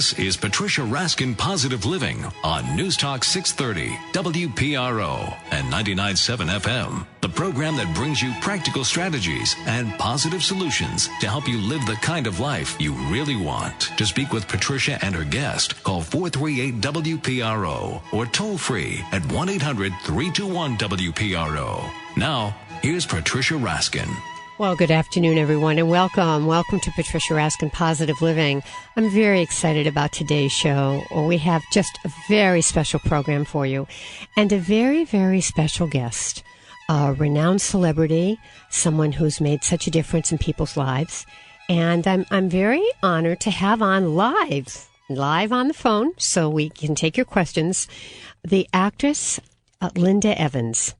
This is Patricia Raskin Positive Living on News Talk 630 WPRO and 99.7 FM. The program that brings you practical strategies and positive solutions to help you live the kind of life you really want. To speak with Patricia and her guest, call 438-WPRO or toll free at 1-800-321-WPRO. Now, here's Patricia Raskin. Well, good afternoon, everyone, and welcome. Welcome to Patricia Raskin Positive Living. I'm very excited about today's show. We have just a very special program for you and a very, very special guest, a renowned celebrity, someone who's made such a difference in people's lives. And I'm very honored to have on live on the phone, so we can take your questions, the actress Linda Evans.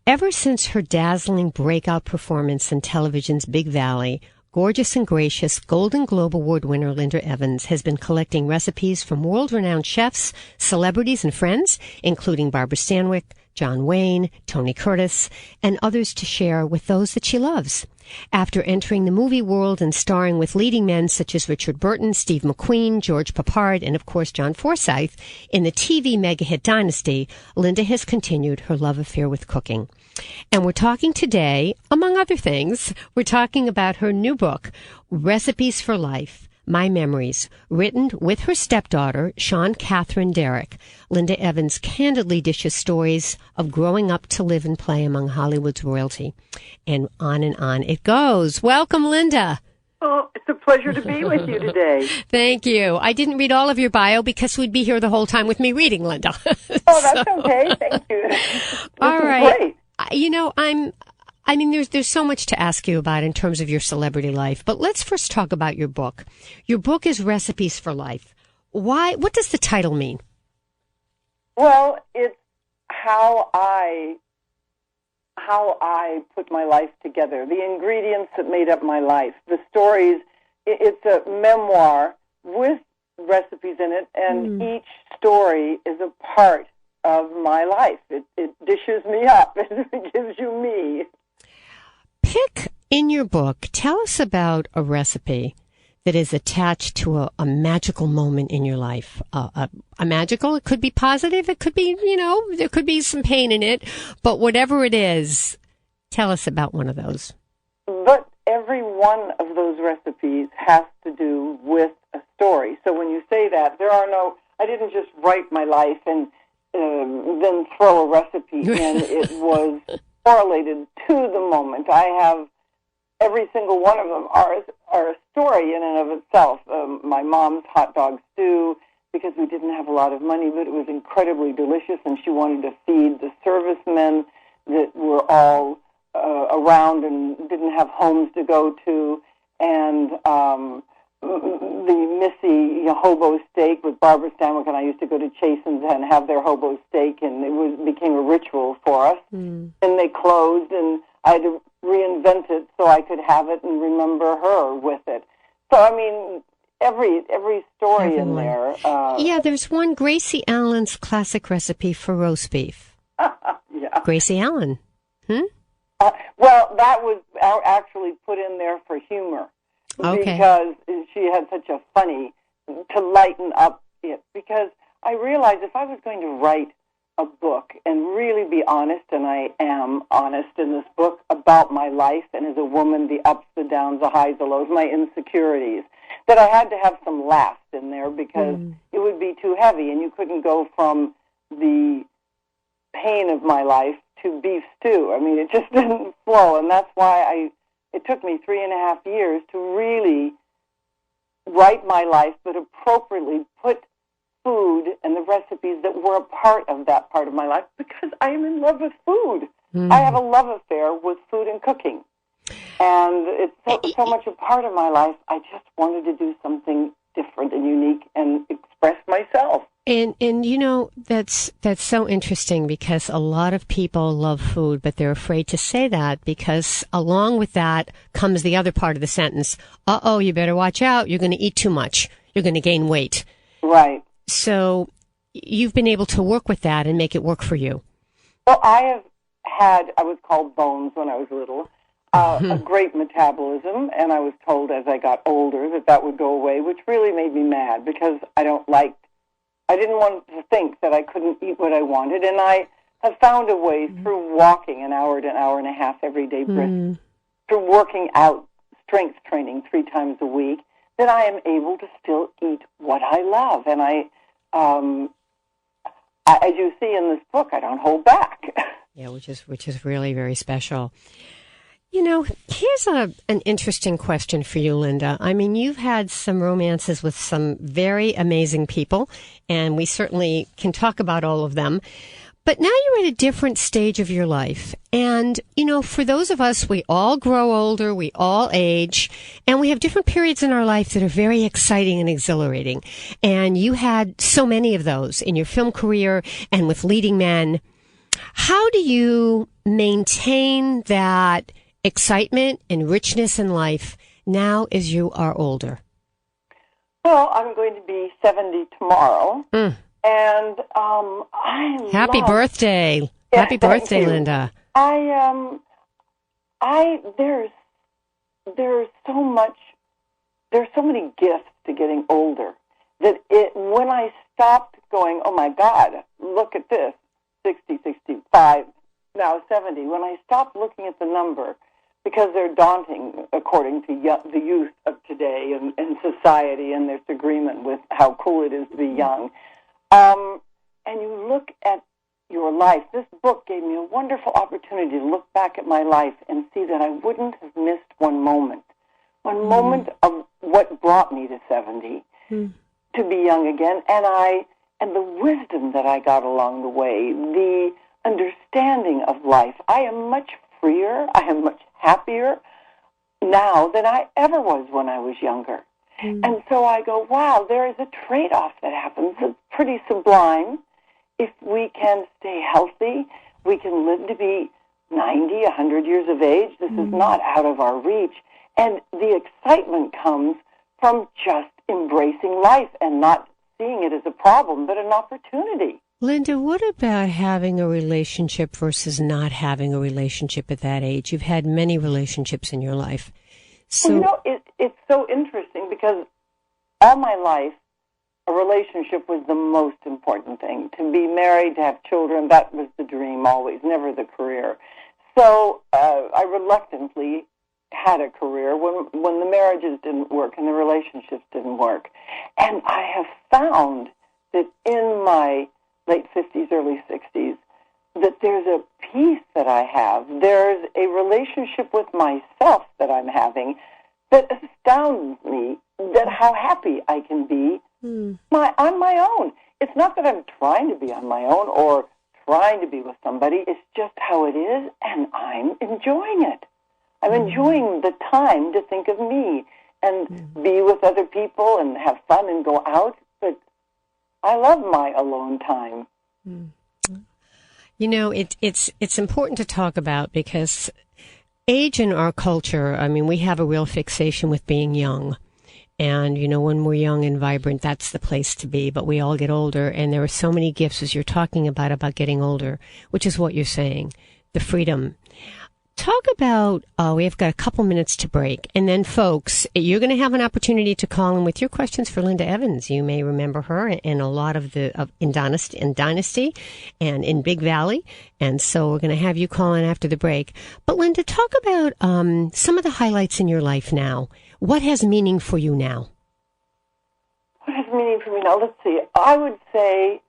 Ever since her dazzling breakout performance in television's Big Valley, gorgeous and gracious Golden Globe Award winner Linda Evans has been collecting recipes from world-renowned chefs, celebrities, and friends, including Barbara Stanwyck, John Wayne, Tony Curtis, and others to share with those that she loves. After entering the movie world and starring with leading men such as Richard Burton, Steve McQueen, George Papard, and of course John Forsythe in the TV mega hit Dynasty, Linda has continued her love affair with cooking. And we're talking today, among other things, we're talking about her new book, Recipes for Life, My Memories, written with her stepdaughter, Sean Catherine Derrick. Linda Evans candidly dishes stories of growing up to live and play among Hollywood's royalty. And on it goes. Welcome, Linda. Oh, it's a pleasure to be with you today. Thank you. I didn't read all of your bio because we'd be here the whole time with me reading, Linda. Oh, that's okay. Thank you. All right. Great. You know, there's so much to ask you about in terms of your celebrity life, but let's first talk about your book. Your book is Recipes for Life. What does the title mean? Well, it's how I put my life together, the ingredients that made up my life, the stories. It's a memoir with recipes in it, and each story is a part of my life. It dishes me up. It gives you me. Pick in your book, tell us about a recipe that is attached to a magical moment in your life. A magical, it could be positive, it could be, there could be some pain in it, but whatever it is, tell us about one of those. But every one of those recipes has to do with a story. So when you say that, I didn't just write my life and then throw a recipe in. It was correlated to the moment. I have every single one of them are a story in and of itself. My mom's hot dog stew, because we didn't have a lot of money, but it was incredibly delicious, and she wanted to feed the servicemen that were all around and didn't have homes to go to, and the Missy hobo steak with Barbara Stanwyck, and I used to go to Chasen's and have their hobo steak, and it became a ritual for us. And they closed, and I had to reinvent it so I could have it and remember her with it. So, I mean, every story in there. There's one, Gracie Allen's classic recipe for roast beef. Yeah. Gracie Allen. Well, that was actually put in there for humor. Okay. Because she had such a funny, to lighten up it. Because I realized if I was going to write a book and really be honest, and I am honest in this book about my life and as a woman, the ups, the downs, the highs, the lows, my insecurities, that I had to have some laughs in there because it would be too heavy, and you couldn't go from the pain of my life to beef stew. I mean, it just didn't flow, and that's why it took me 3.5 years to really write my life, but appropriately put food and the recipes that were a part of that part of my life, because I am in love with food. I have a love affair with food and cooking. And it's so much a part of my life, I just wanted to do something different and unique and express myself. And that's so interesting, because a lot of people love food, but they're afraid to say that, because along with that comes the other part of the sentence. You better watch out. You're going to eat too much. You're going to gain weight. Right. So you've been able to work with that and make it work for you. Well, I was called Bones when I was little. a great metabolism, and I was told as I got older that would go away, which really made me mad because I didn't want to think that I couldn't eat what I wanted, and I have found a way through walking an hour to an hour and a half every day, brisk, through working out, strength training 3 times a week, that I am able to still eat what I love. And as you see in this book, I don't hold back. Yeah, which is really very special. You know, here's an interesting question for you, Linda. I mean, you've had some romances with some very amazing people, and we certainly can talk about all of them. But now you're at a different stage of your life. And, you know, for those of us, we all grow older, we all age, and we have different periods in our life that are very exciting and exhilarating. And you had so many of those in your film career and with leading men. How do you maintain that excitement and richness in life now as you are older? Well, I'm going to be 70 tomorrow. And Happy birthday. Yeah, Happy birthday, you. Linda. There's so many gifts to getting older that when I stopped going, oh my God, look at this, 60, 65, now 70, when I stopped looking at the number, because they're daunting according to the youth of today and society and their agreement with how cool it is to be young. And you look at your life. This book gave me a wonderful opportunity to look back at my life and see that I wouldn't have missed one moment of what brought me to 70 to be young again. And the wisdom that I got along the way, the understanding of life. I am much freer. I am much happier now than I ever was when I was younger. And so I go, wow, there is a trade-off that happens. It's pretty sublime. If we can stay healthy, we can live to be 90, 100 years of age. This is not out of our reach. And the excitement comes from just embracing life and not seeing it as a problem, but an opportunity. Linda, what about having a relationship versus not having a relationship at that age? You've had many relationships in your life. So, well, it's so interesting because all my life, a relationship was the most important thing. To be married, to have children, that was the dream always, never the career. So I reluctantly had a career when the marriages didn't work and the relationships didn't work. And I have found that in my late 50s, early 60s, that there's a peace that I have. There's a relationship with myself that I'm having that astounds me, that how happy I can be on my own. It's not that I'm trying to be on my own or trying to be with somebody. It's just how it is, and I'm enjoying it. I'm enjoying the time to think of me and be with other people and have fun and go out, but I love my alone time. You know, it's important to talk about because age in our culture, I mean, we have a real fixation with being young. And, you know, when we're young and vibrant, that's the place to be. But we all get older, and there are so many gifts, as you're talking about getting older, which is what you're saying, the freedom. Talk about, we've got a couple minutes to break. And then, folks, you're going to have an opportunity to call in with your questions for Linda Evans. You may remember her in a lot in Dynasty and in Big Valley. And so we're going to have you call in after the break. But, Linda, talk about some of the highlights in your life now. What has meaning for you now? What has meaning for me now? Let's see. I would say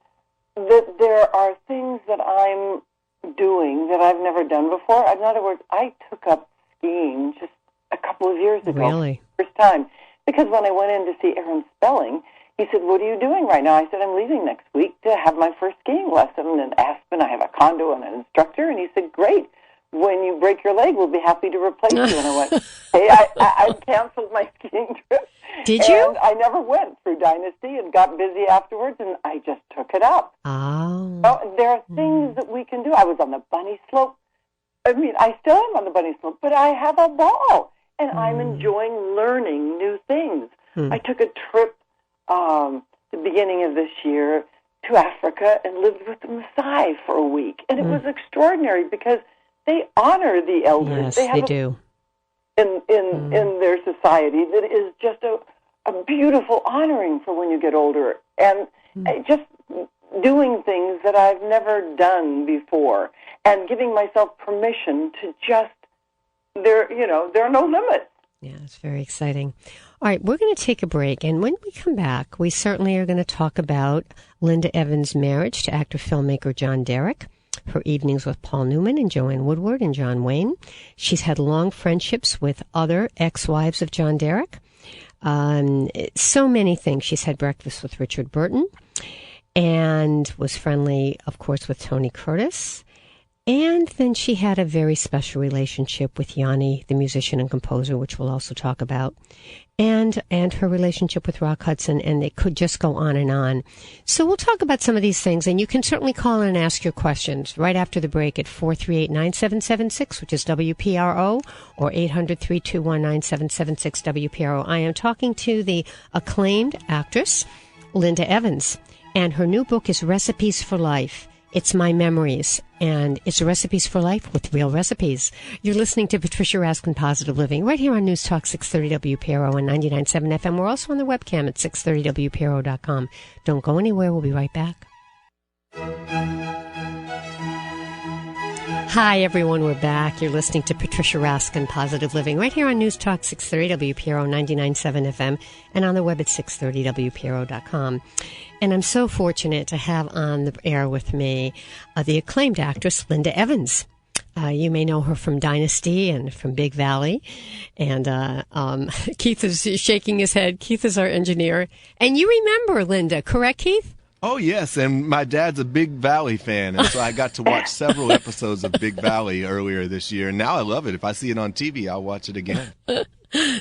that there are things that I'm doing that I've never done before. In other words, I took up skiing just a couple of years ago. Really? First time. Because when I went in to see Aaron Spelling, he said, what are you doing right now? I said, I'm leaving next week to have my first skiing lesson in Aspen. I have a condo and an instructor. And he said, great. When you break your leg, we'll be happy to replace you. And I went, hey, I canceled my skiing trip. Did you? And I never went through Dynasty and got busy afterwards, and I just took it up. Oh. So there are things that we can do. I was on the bunny slope. I mean, I still am on the bunny slope, but I have a ball, and I'm enjoying learning new things. I took a trip the beginning of this year to Africa and lived with the Maasai for a week, and it was extraordinary because they honor the elders. Yes, they do. in their society that is just a beautiful honoring for when you get older, and just doing things that I've never done before, and giving myself permission to just, there are no limits. Yeah, it's very exciting. All right, we're going to take a break, and when we come back, we certainly are going to talk about Linda Evans' marriage to actor-filmmaker John Derek, her evenings with Paul Newman and Joanne Woodward and John Wayne. She's had long friendships with other ex-wives of John Derek. So many things. She's had breakfast with Richard Burton and was friendly, of course, with Tony Curtis. And then she had a very special relationship with Yanni, the musician and composer, which we'll also talk about, and her relationship with Rock Hudson, and it could just go on and on. So we'll talk about some of these things, and you can certainly call in and ask your questions right after the break at 438-9776, which is WPRO, or 800-321-9776 WPRO. I am talking to the acclaimed actress, Linda Evans, and her new book is Recipes for Life. It's My Memories, and it's Recipes for Life with real recipes. You're listening to Patricia Raskin Positive Living right here on News Talk 630 WPRO and 99.7 FM. We're also on the webcam at 630WPRO.com. Don't go anywhere. We'll be right back. Hi, everyone. We're back. You're listening to Patricia Raskin Positive Living right here on News Talk 630 WPRO 99.7 FM and on the web at 630WPRO.com. And I'm so fortunate to have on the air with me the acclaimed actress Linda Evans. You may know her from Dynasty and from Big Valley. And Keith is shaking his head. Keith is our engineer. And you remember Linda, correct, Keith? Oh, yes, and my dad's a Big Valley fan, and so I got to watch several episodes of Big Valley earlier this year, and now I love it. If I see it on TV, I'll watch it again.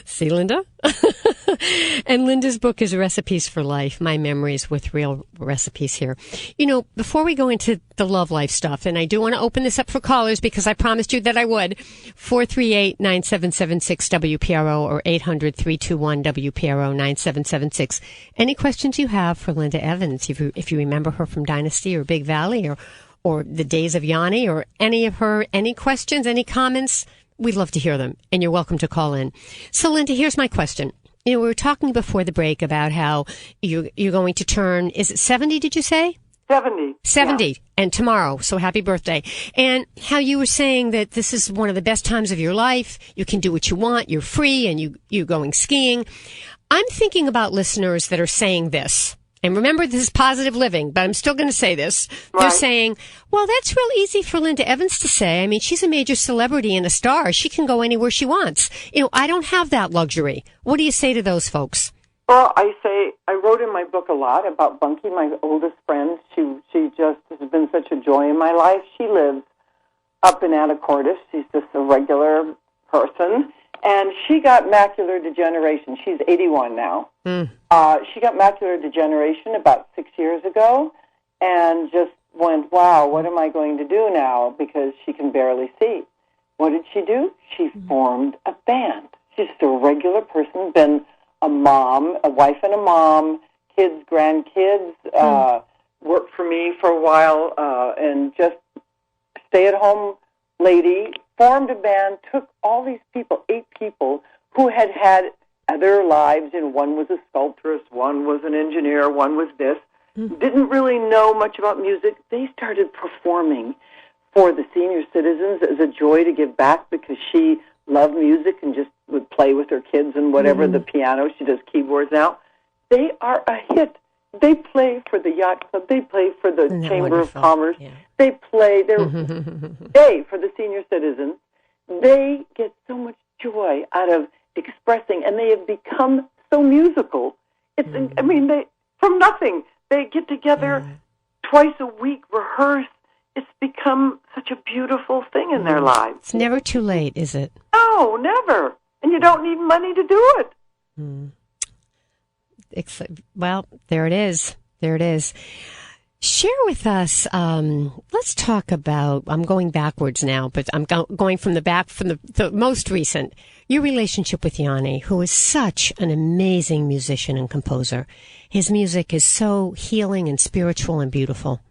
See, Linda? And Linda's book is Recipes for Life, My Memories with Real Recipes here. You know, before we go into the love life stuff, and I do want to open this up for callers because I promised you that I would, 438-9776 WPRO or 800-321 WPRO 9776. Any questions you have for Linda Evans, if you remember her from Dynasty or Big Valley or the days of Yanni or any questions, any comments, we'd love to hear them, and you're welcome to call in. So, Linda, here's my question. You know, we were talking before the break about how you're going to turn, is it 70, did you say? 70. 70, yeah. And tomorrow, so happy birthday. And how you were saying that this is one of the best times of your life. You can do what you want, you're free, and you're going skiing. I'm thinking about listeners that are saying this. And remember, this is positive living, but I'm still going to say this. Right. They're saying, well, that's real easy for Linda Evans to say. I mean, she's a major celebrity and a star. She can go anywhere she wants. You know, I don't have that luxury. What do you say to those folks? Well, I wrote in my book a lot about Bunky, my oldest friend. She just has been such a joy in my life. She lives up in Anacortes. She's just a regular person. And she got macular degeneration. She's 81 now. She got macular degeneration about 6 years ago and just went, wow, what am I going to do now? Because she can barely see. What did she do? She formed a band. She's just a regular person, been a mom, a wife and a mom, kids, grandkids, worked for me for a while, and just stay-at-home lady, formed a band, took all these people, 8 people, who had other lives, and one was a sculptress, one was an engineer, one was this, didn't really know much about music. They started performing for the senior citizens as a joy to give back because she loved music and just would play with her kids and whatever, the piano. She does keyboards now. They are a hit. They play for the Yacht Club. They play for the Chamber of Commerce. Yeah. They play for the senior citizens. They get so much joy out of expressing, and they have become so musical. It's, I mean, they from nothing. They get together twice a week, rehearse. It's become such a beautiful thing in their lives. It's never too late, is it? No, never. And you don't need money to do it. Well, there it is. There it is. Share with us, let's talk about, I'm going backwards now, but I'm going from the most recent, your relationship with Yanni, who is such an amazing musician and composer. His music is so healing and spiritual and beautiful.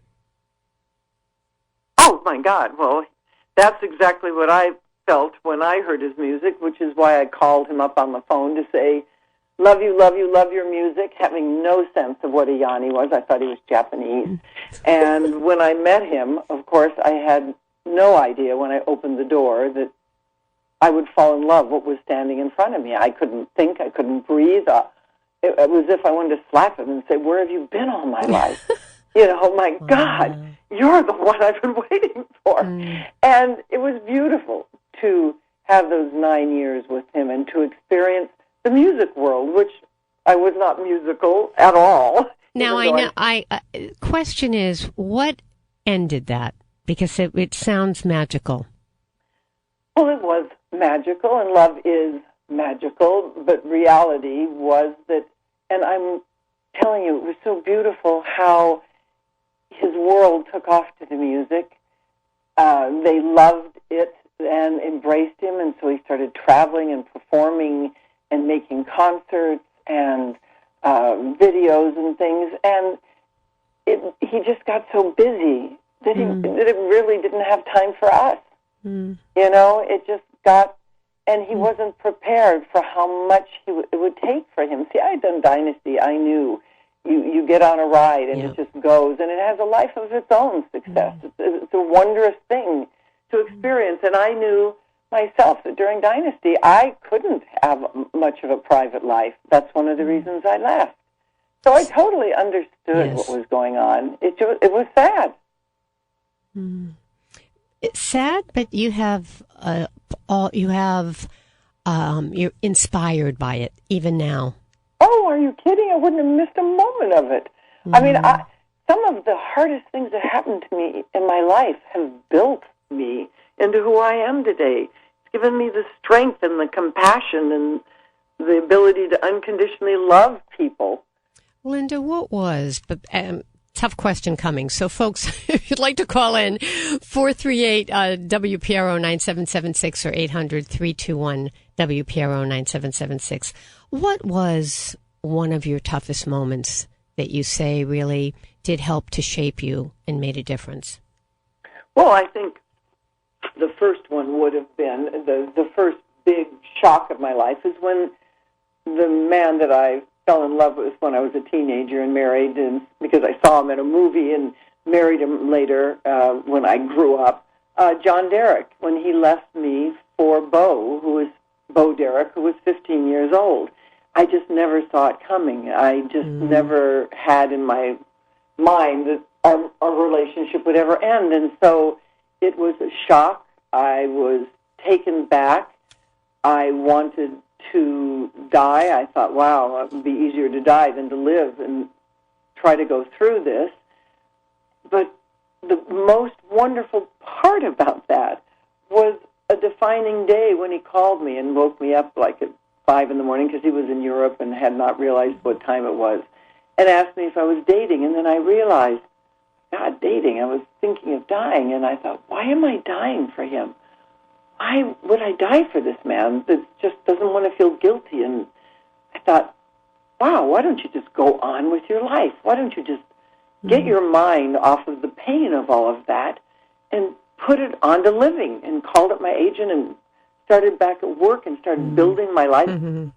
Oh, my God. Well, that's exactly what I felt when I heard his music, which is why I called him up on the phone to say, love you, love you, love your music, having no sense of what a Yanni was. I thought he was Japanese. And when I met him, of course, I had no idea when I opened the door that I would fall in love with what was standing in front of me. I couldn't think. I couldn't breathe. It was as if I wanted to slap him and say, where have you been all my life? My God, you're the one I've been waiting for. And it was beautiful to have those 9 years with him and to experience the music world, which I was not musical at all. Now, question is, what ended that? Because it sounds magical. Well, it was magical, and love is magical, but reality was that, and I'm telling you, it was so beautiful how his world took off to the music. They loved it and embraced him, and so he started traveling and performing and making concerts and videos and things, and he just got so busy that it really didn't have time for us. It just got, and he wasn't prepared for how much it would take for him. See, I had done Dynasty. I knew you get on a ride and it just goes, and it has a life of its own success. It's a wondrous thing to experience, and I knew myself that during Dynasty I couldn't have much of a private life. That's one of the reasons I left. So I totally understood what was going on. It was sad. It's sad, but you have you're inspired by it even now. Oh, are you kidding? I wouldn't have missed a moment of it. I mean, some of the hardest things that happened to me in my life have built me into who I am today. It's given me the strength and the compassion and the ability to unconditionally love people. Linda, what was, but tough question coming. So, folks, if you'd like to call in, 438-WPRO-9776 or 800-321-WPRO-9776. What was one of your toughest moments that you say really did help to shape you and made a difference? Well, I think the first one would have been, the first big shock of my life is when the man that I fell in love with when I was a teenager and married, and because I saw him in a movie and married him later when I grew up, John Derek, when he left me for Bo Derek, who was 15 years old. I just never saw it coming. I just never had in my mind that our relationship would ever end, and so it was a shock. I was taken back. I wanted to die. I thought, wow, it would be easier to die than to live and try to go through this. But the most wonderful part about that was a defining day when he called me and woke me up like at 5 in the morning because he was in Europe and had not realized what time it was, and asked me if I was dating. And then I realized, God, dating. I was thinking of dying, and I thought, why am I dying for him? Why would I die for this man that just doesn't want to feel guilty? And I thought, wow, why don't you just go on with your life? Why don't you just get your mind off of the pain of all of that and put it on to living? And called up my agent and started back at work and started building my life. And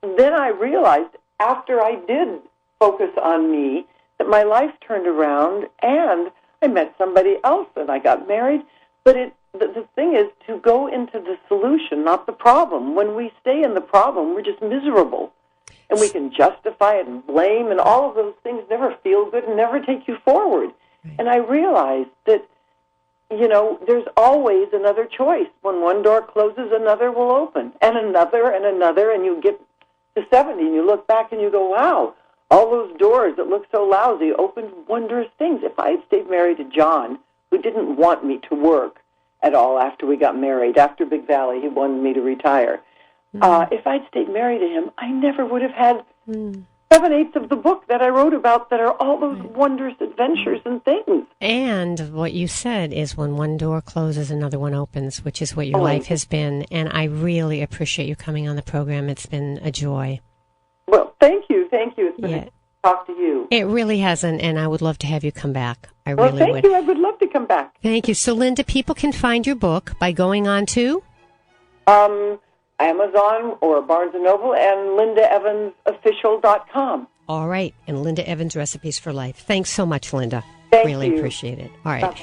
then I realized, after I did focus on me, that my life turned around and I met somebody else and I got married. But the thing is to go into the solution, not the problem. When we stay in the problem, we're just miserable. And we can justify it and blame, and all of those things never feel good and never take you forward. Right. And I realized that, there's always another choice. When one door closes, another will open, and another, and you get to 70, and you look back and you go, wow, all those doors that look so lousy opened wondrous things. If I had stayed married to John, who didn't want me to work at all after we got married, after Big Valley, he wanted me to retire. If I'd stayed married to him, I never would have had 7/8 of the book that I wrote about that are all those wondrous adventures and things. And what you said is when one door closes, another one opens, which is what your life has been. And I really appreciate you coming on the program. It's been a joy. Well, thank you. It's been a talk to you. It really hasn't, and I would love to have you come back. I I Well, really thank would. you. I would love to come back. Thank you. So, Linda, people can find your book by going on to? Amazon or Barnes & Noble and lindaevansofficial.com. All right. And Linda Evans, Recipes for Life. Thanks so much, Linda. Thank really you. appreciate it. All right. Bye.